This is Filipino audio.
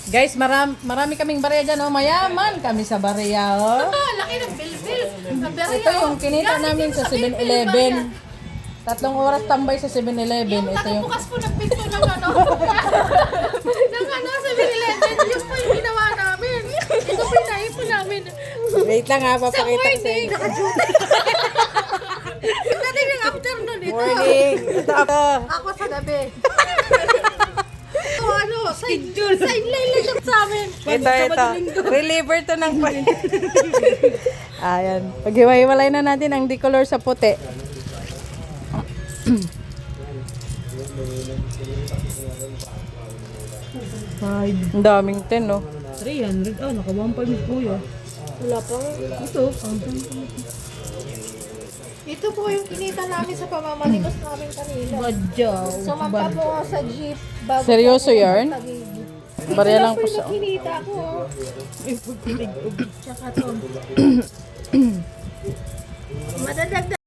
Guys, marami kaming barya dyan, oh. Mayaman kami sa barya, oh. Laki ng bilbil. Ito yung kinita namin sa 7-Eleven. 3 oras tambay sa 7-Eleven. Yung Ito yung... nakabukas po ng pinto ng ano. ng ano, 7-Eleven. Yung po yung ginawa namin. Ito po yung naipon namin. Wait lang ha, Sa papakita ko sa morning. inyo. Pagdating ng afternoon ito. Morning. Ito. Ako sa gabi. So ano, sideline lang siya sa amin. Ito. Reliever to ng Ayan. Paghiwa-hiwalay na natin ang decolor sa puti. Ang daming 10, no? 300. Ah, naka 1.5 ni Kuya. Wala pa. Ito, Ito po yung kinita namin sa pamamaligos namin kanina. badyaw. Sumampa po ako sa jeep. Bago Seryoso po ako yarn? Taguig. Barya lang Ito po po sa... yung kinita ko. Tsaka to.